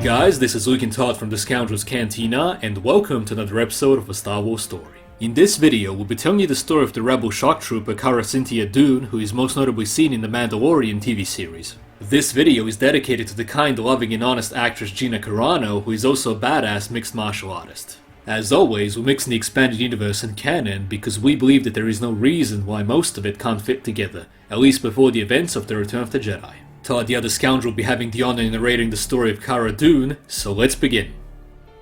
guys, this is Luke and Todd from the Scoundrel's Cantina, and welcome to another episode of a Star Wars story. In this video, we'll be telling you the story of the rebel shock trooper Cara Dune, who is most notably seen in the Mandalorian TV series. This video is dedicated to the kind, loving and honest actress Gina Carano, who is also a badass mixed martial artist. As always, we're mixing the expanded universe and canon because we believe that there is no reason why most of it can't fit together, at least before the events of the Return of the Jedi. Todd, the other scoundrel, will be having the honor of narrating the story of Cara Dune, so let's begin.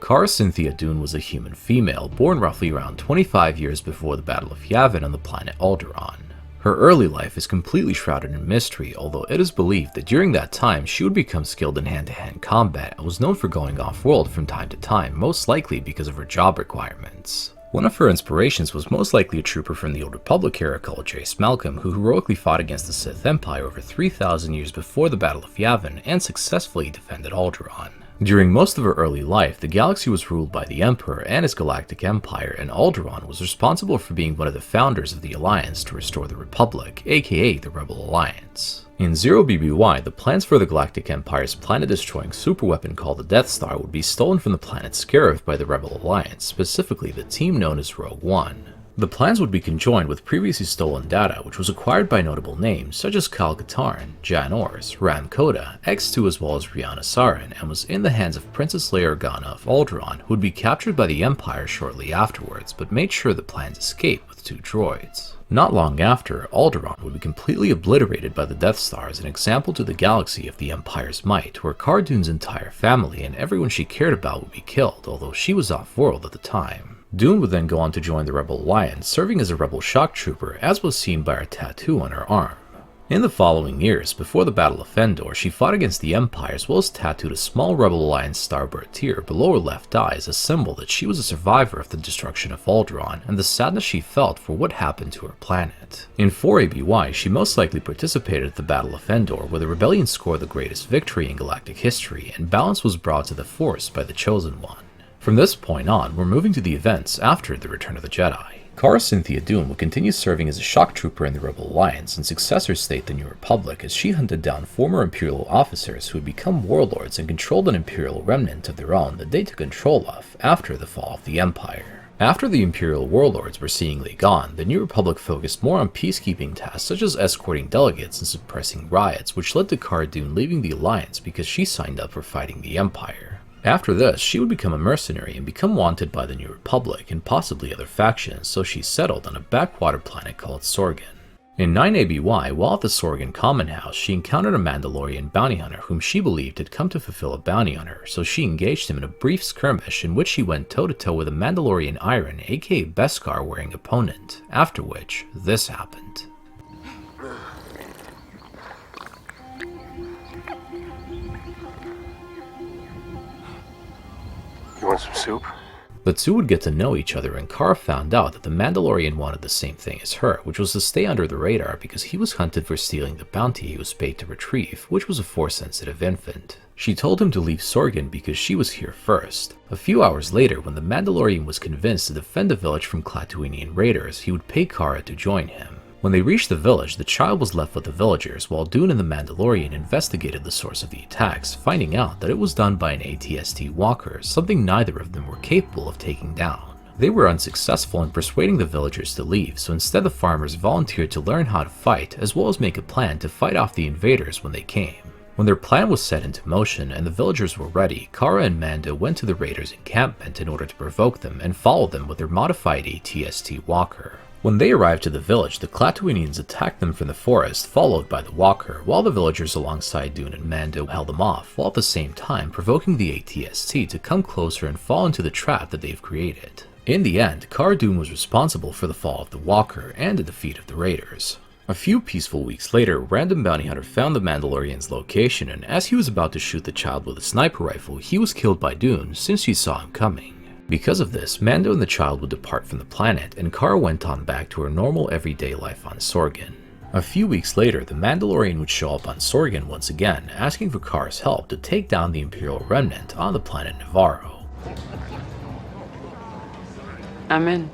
Cara Dune was a human female born roughly around 25 years before the Battle of Yavin on the planet Alderaan. Her early life is completely shrouded in mystery, although it is believed that during that time she would become skilled in hand-to-hand combat and was known for going off-world from time to time, most likely because of her job requirements. One of her inspirations was most likely a trooper from the Old Republic era called Jace Malcolm, who heroically fought against the Sith Empire over 3,000 years before the Battle of Yavin and successfully defended Alderaan. During most of her early life, the galaxy was ruled by the Emperor and his galactic empire, and Alderaan was responsible for being one of the founders of the Alliance to restore the Republic, aka the Rebel Alliance. In 0BBY, the plans for the Galactic Empire's planet-destroying superweapon called the Death Star would be stolen from the planet Scarif by the Rebel Alliance, specifically the team known as Rogue One. The plans would be conjoined with previously stolen data, which was acquired by notable names such as Kyle Katarn, Jan Ors, Ram Koda, X2 as well as Rihanna Saren, and was in the hands of Princess Leia Organa of Alderaan, who would be captured by the Empire shortly afterwards, but made sure the plans escaped with 2 droids. Not long after, Alderaan would be completely obliterated by the Death Star as an example to the galaxy of the Empire's might, where Cara Dune's entire family and everyone she cared about would be killed, although she was off-world at the time. Dune would then go on to join the Rebel Alliance, serving as a rebel shock trooper, as was seen by her tattoo on her arm. In the following years, before the Battle of Endor, she fought against the Empire as well as tattooed a small Rebel Alliance starboard tear below her left eye as a symbol that she was a survivor of the destruction of Alderaan and the sadness she felt for what happened to her planet. In 4ABY, she most likely participated at the Battle of Endor, where the rebellion scored the greatest victory in galactic history, and balance was brought to the Force by the Chosen One. From this point on, we're moving to the events after the Return of the Jedi. Cara Dune would continue serving as a shock trooper in the Rebel Alliance and successor state the New Republic as she hunted down former Imperial officers who had become warlords and controlled an Imperial remnant of their own that they took control of after the fall of the Empire. After the Imperial warlords were seemingly gone, the New Republic focused more on peacekeeping tasks such as escorting delegates and suppressing riots, which led to Cara Dune leaving the Alliance because she signed up for fighting the Empire. After this, she would become a mercenary and become wanted by the New Republic and possibly other factions, so she settled on a backwater planet called Sorgan. In 9ABY, while at the Sorgan Common House, she encountered a Mandalorian bounty hunter whom she believed had come to fulfill a bounty on her, so she engaged him in a brief skirmish in which she went toe-to-toe with a Mandalorian Iron, aka Beskar-wearing opponent, after which, this happened. You want some soup? The two would get to know each other, and Cara found out that the Mandalorian wanted the same thing as her, which was to stay under the radar because he was hunted for stealing the bounty he was paid to retrieve, which was a Force-sensitive infant. She told him to leave Sorgan because she was here first. A few hours later, when the Mandalorian was convinced to defend the village from Klatooinian raiders, he would pay Cara to join him. When they reached the village, the child was left with the villagers, while Dune and the Mandalorian investigated the source of the attacks, finding out that it was done by an ATST walker, something neither of them were capable of taking down. They were unsuccessful in persuading the villagers to leave, so instead the farmers volunteered to learn how to fight, as well as make a plan to fight off the invaders when they came. When their plan was set into motion and the villagers were ready, Cara and Mando went to the raiders' encampment in order to provoke them and follow them with their modified ATST walker. When they arrived to the village, the Klatooinians attacked them from the forest, followed by the walker, while the villagers alongside Dune and Mando held them off, while at the same time provoking the ATST to come closer and fall into the trap that they've created. In the end, Cara Dune was responsible for the fall of the walker and the defeat of the raiders. A few peaceful weeks later, random bounty hunter found the Mandalorian's location, and as he was about to shoot the child with a sniper rifle, he was killed by Dune since she saw him coming. Because of this, Mando and the child would depart from the planet, and Cara went on back to her normal everyday life on Sorgan. A few weeks later, the Mandalorian would show up on Sorgan once again, asking for Cara's help to take down the Imperial remnant on the planet Navarro. I'm in.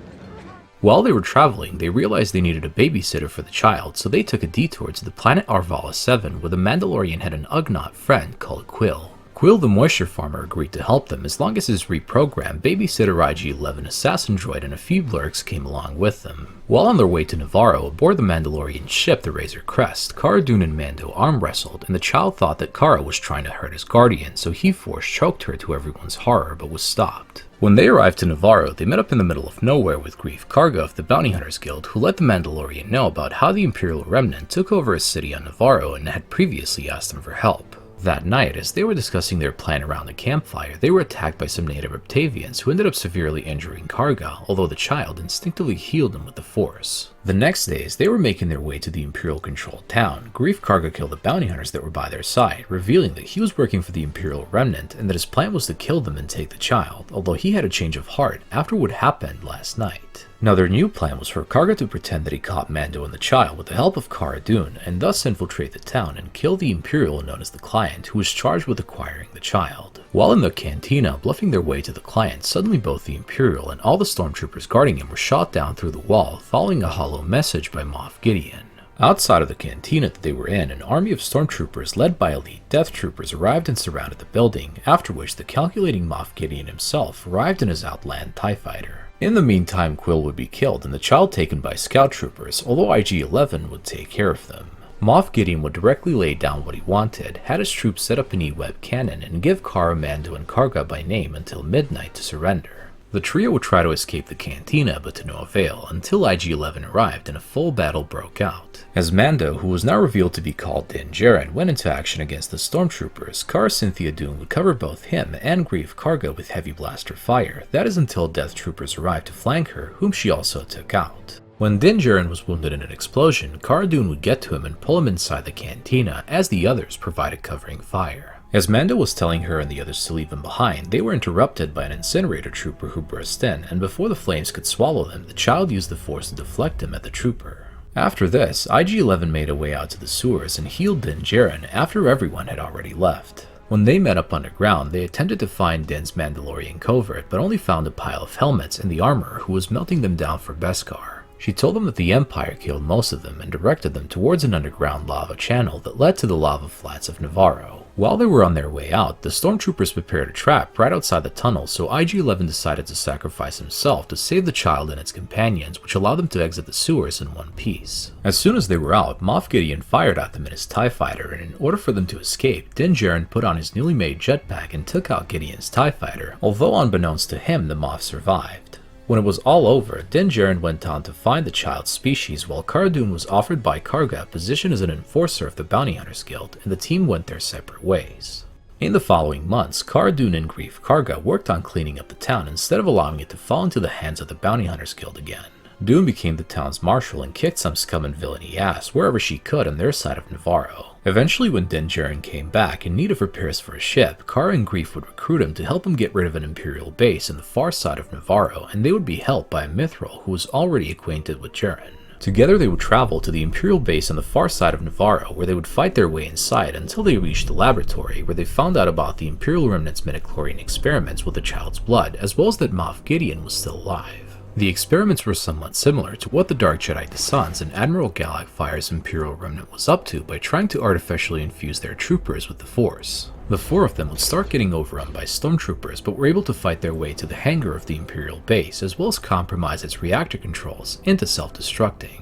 While they were traveling, they realized they needed a babysitter for the child, so they took a detour to the planet Arvala 7, where the Mandalorian had an Ugnaught friend called Quill. Quill the moisture farmer agreed to help them as long as his reprogrammed babysitter IG-11 assassin droid and a few blurks came along with them. While on their way to Navarro aboard the Mandalorian ship the Razer Crest, Cara Dune and Mando arm wrestled, and the child thought that Cara was trying to hurt his guardian, so he force choked her to everyone's horror but was stopped. When they arrived to Navarro, they met up in the middle of nowhere with Greef Karga of the Bounty Hunters Guild, who let the Mandalorian know about how the Imperial Remnant took over a city on Navarro and had previously asked them for help. That night, as they were discussing their plan around the campfire, they were attacked by some native Octavians who ended up severely injuring Karga, although the child instinctively healed him with the Force. The next day, as they were making their way to the Imperial-controlled town, Greef Karga killed the bounty hunters that were by their side, revealing that he was working for the Imperial Remnant and that his plan was to kill them and take the child, although he had a change of heart after what happened last night. Now their new plan was for Karga to pretend that he caught Mando and the child with the help of Cara Dune, and thus infiltrate the town and kill the Imperial known as the Client, who was charged with acquiring the child. While in the Cantina, bluffing their way to the Client, suddenly both the Imperial and all the stormtroopers guarding him were shot down through the wall, following a hollow message by Moff Gideon. Outside of the cantina that they were in, an army of stormtroopers led by elite death troopers arrived and surrounded the building, after which the calculating Moff Gideon himself arrived in his Outland TIE Fighter. In the meantime, Quill would be killed and the child taken by scout troopers, although IG-11 would take care of them. Moff Gideon would directly lay down what he wanted, had his troops set up an E-Web cannon, and give Cara, Mando, and Karga by name until midnight to surrender. The trio would try to escape the cantina, but to no avail, until IG-11 arrived and a full battle broke out. As Mando, who was now revealed to be called Din Djarin, went into action against the stormtroopers, Cara Cynthia Dune would cover both him and Greef Karga with heavy blaster fire, that is until death troopers arrived to flank her, whom she also took out. When Din Djarin was wounded in an explosion, Cara Dune would get to him and pull him inside the cantina, as the others provided covering fire. As Mando was telling her and the others to leave him behind, they were interrupted by an incinerator trooper who burst in, and before the flames could swallow them, the child used the Force to deflect him at the trooper. After this, IG-11 made a way out to the sewers and healed Din Djarin after everyone had already left. When they met up underground, they attempted to find Din's Mandalorian covert, but only found a pile of helmets and the armorer who was melting them down for Beskar. She told them that the Empire killed most of them and directed them towards an underground lava channel that led to the lava flats of Navarro. While they were on their way out, the stormtroopers prepared a trap right outside the tunnel, so IG-11 decided to sacrifice himself to save the child and its companions, which allowed them to exit the sewers in one piece. As soon as they were out, Moff Gideon fired at them in his TIE Fighter, and in order for them to escape, Din Djarin put on his newly made jetpack and took out Gideon's TIE Fighter, although unbeknownst to him, the Moff survived. When it was all over, Din Djarin went on to find the child's species, while Cara Dune was offered by Karga a position as an enforcer of the Bounty Hunters Guild, and the team went their separate ways. In the following months, Cara Dune and Greef Karga worked on cleaning up the town instead of allowing it to fall into the hands of the Bounty Hunters Guild again. Dune became the town's marshal and kicked some scum and villainy ass wherever she could on their side of Navarro. Eventually, when Din Djarin came back in need of repairs for a ship, Cara and Greef would recruit him to help him get rid of an Imperial base in the far side of Navarro, and they would be helped by a Mithril who was already acquainted with Djarin. Together they would travel to the Imperial base on the far side of Navarro, where they would fight their way inside until they reached the laboratory, where they found out about the Imperial Remnant's midichlorian experiments with the child's blood, as well as that Moff Gideon was still alive. The experiments were somewhat similar to what the Dark Jedi Descents and Admiral Galak Fire's Imperial Remnant was up to by trying to artificially infuse their troopers with the Force. The four of them would start getting overrun by stormtroopers, but were able to fight their way to the hangar of the Imperial base, as well as compromise its reactor controls into self-destructing.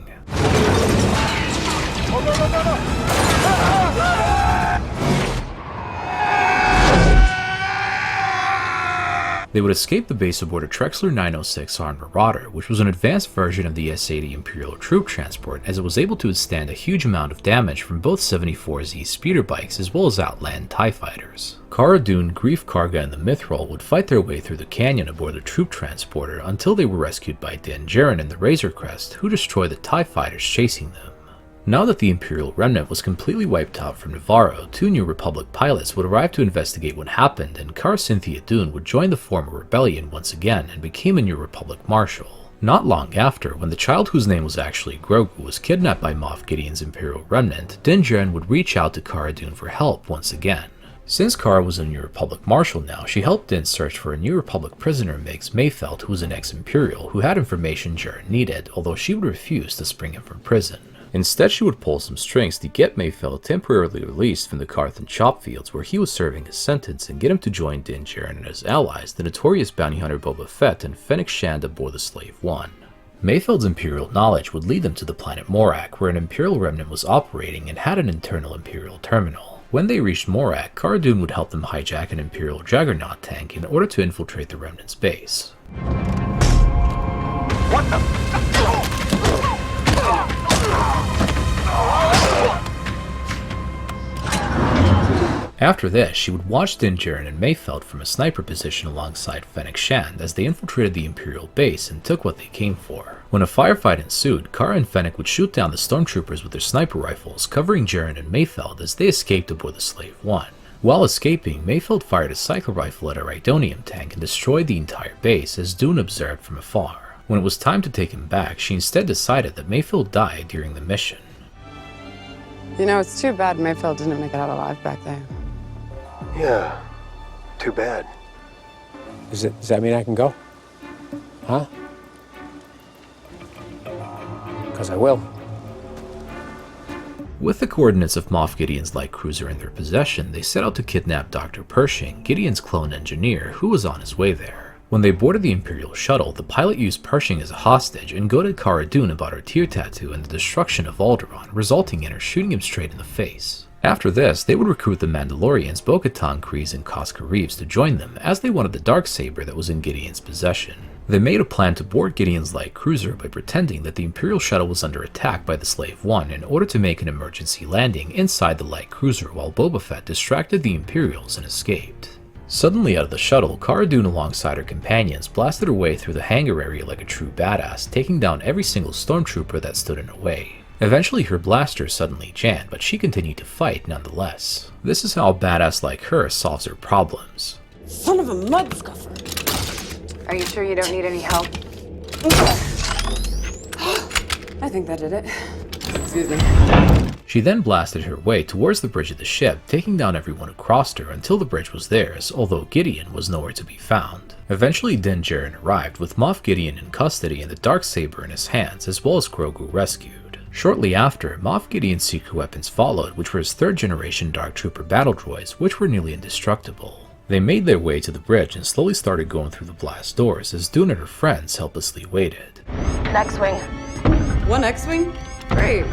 They would escape the base aboard a Trexler 906 armed Marauder, which was an advanced version of the S-80 Imperial troop transport, as it was able to withstand a huge amount of damage from both 74Z speeder bikes as well as Outland TIE Fighters. Cara Dune, Greef Karga, and the Mithril would fight their way through the canyon aboard the troop transporter until they were rescued by Din Djarin and the Razer Crest, who destroyed the TIE Fighters chasing them. Now that the Imperial Remnant was completely wiped out from Navarro, 2 New Republic pilots would arrive to investigate what happened, and Cara Cynthia Dune would join the former rebellion once again and became a New Republic Marshal. Not long after, when the child whose name was actually Grogu was kidnapped by Moff Gideon's Imperial Remnant, Din Djarin would reach out to Cara Dune for help once again. Since Cara was a New Republic Marshal now, she helped Din search for a New Republic prisoner Migs Mayfeld, who was an ex-Imperial who had information Djarin needed, although she would refuse to spring him from prison. Instead, she would pull some strings to get Mayfeld temporarily released from the Carthan chop fields where he was serving his sentence and get him to join Din Djarin and his allies, the notorious bounty hunter Boba Fett and Fennec Shand aboard the Slave One. Mayfeld's Imperial knowledge would lead them to the planet Morak, where an Imperial remnant was operating and had an internal Imperial terminal. When they reached Morak, Cara Dune would help them hijack an Imperial Juggernaut tank in order to infiltrate the remnant's base. What the? After this, she would watch Din Djarin and Mayfeld from a sniper position alongside Fennec Shand as they infiltrated the Imperial base and took what they came for. When a firefight ensued, Cara and Fennec would shoot down the stormtroopers with their sniper rifles, covering Djarin and Mayfeld as they escaped aboard the Slave One. While escaping, Mayfeld fired a cycle rifle at a Rhydonium tank and destroyed the entire base as Dune observed from afar. When it was time to take him back, she instead decided that Mayfeld died during the mission. You know, it's too bad Mayfeld didn't make it out alive back there. Yeah, too bad. Does that mean I can go? Huh? Because I will. With the coordinates of Moff Gideon's light cruiser in their possession, they set out to kidnap Dr. Pershing, Gideon's clone engineer, who was on his way there. When they boarded the Imperial shuttle, the pilot used Pershing as a hostage and goaded Cara Dune about her tear tattoo and the destruction of Alderaan, resulting in her shooting him straight in the face. After this, they would recruit the Mandalorians Bo-Katan, Kryze, and Koska Reeves to join them, as they wanted the Darksaber that was in Gideon's possession. They made a plan to board Gideon's light cruiser by pretending that the Imperial shuttle was under attack by the Slave One in order to make an emergency landing inside the light cruiser while Boba Fett distracted the Imperials and escaped. Suddenly out of the shuttle, Cara Dune alongside her companions blasted her way through the hangar area like a true badass, taking down every single stormtrooper that stood in her way. Eventually her blaster suddenly jammed, but she continued to fight nonetheless. This is how a badass like her solves her problems. Son of a mud scuffer. Are you sure you don't need any help? I think that did it. Excuse me. She then blasted her way towards the bridge of the ship, taking down everyone who crossed her until the bridge was theirs, although Gideon was nowhere to be found. Eventually Din Djarin arrived with Moff Gideon in custody and the Darksaber in his hands, as well as Grogu rescued. Shortly after, Moff Gideon's secret weapons followed, which were his 3rd generation Dark Trooper battle droids, which were nearly indestructible. They made their way to the bridge and slowly started going through the blast doors as Dune and her friends helplessly waited. X-Wing. One X-Wing? Great.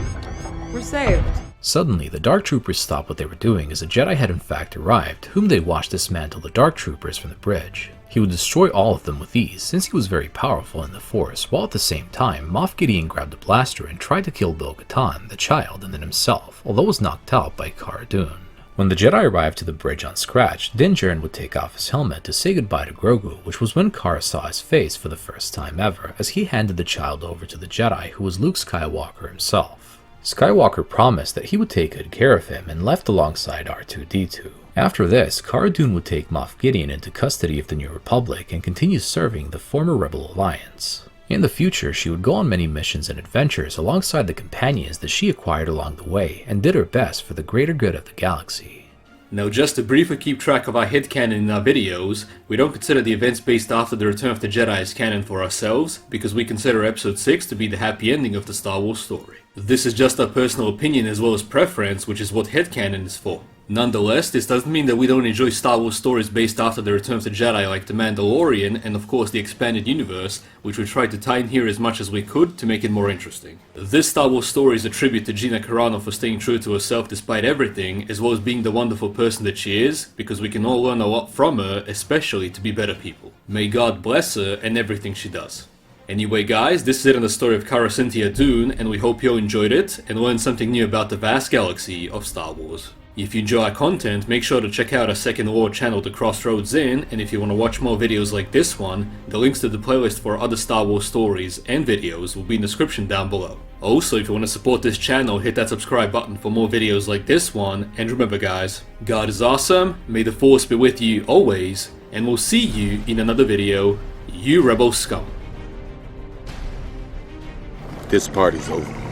We're saved. Suddenly, the Dark Troopers stopped what they were doing as a Jedi had in fact arrived, whom they watched dismantle the Dark Troopers from the bridge. He would destroy all of them with ease, since he was very powerful in the Force, while at the same time, Moff Gideon grabbed a blaster and tried to kill Bo-Katan, the child, and then himself, although was knocked out by Cara Dune. When the Jedi arrived to the bridge unscratched, Din Djarin would take off his helmet to say goodbye to Grogu, which was when Cara saw his face for the first time ever, as he handed the child over to the Jedi, who was Luke Skywalker himself. Skywalker promised that he would take good care of him and left alongside R2-D2. After this, Cara Dune would take Moff Gideon into custody of the New Republic and continue serving the former Rebel Alliance. In the future, she would go on many missions and adventures alongside the companions that she acquired along the way and did her best for the greater good of the galaxy. Now, just to briefly keep track of our headcanon in our videos, we don't consider the events based after the Return of the Jedi as canon for ourselves, because we consider Episode 6 to be the happy ending of the Star Wars story. This is just our personal opinion as well as preference, which is what headcanon is for. Nonetheless, this doesn't mean that we don't enjoy Star Wars stories based after the Return of the Jedi like The Mandalorian and of course the Expanded Universe, which we tried to tie in here as much as we could to make it more interesting. This Star Wars story is a tribute to Gina Carano for staying true to herself despite everything, as well as being the wonderful person that she is, because we can all learn a lot from her, especially to be better people. May God bless her and everything she does. Anyway guys, this is it on the story of Cara Dune, and we hope you all enjoyed it and learned something new about the vast galaxy of Star Wars. If you enjoy our content, make sure to check out our second War channel, The Crossroads Inn, and if you want to watch more videos like this one, the links to the playlist for other Star Wars stories and videos will be in the description down below. Also, if you want to support this channel, hit that subscribe button for more videos like this one, and remember guys, God is awesome, may the Force be with you always, and we'll see you in another video, you rebel scum. This party's over.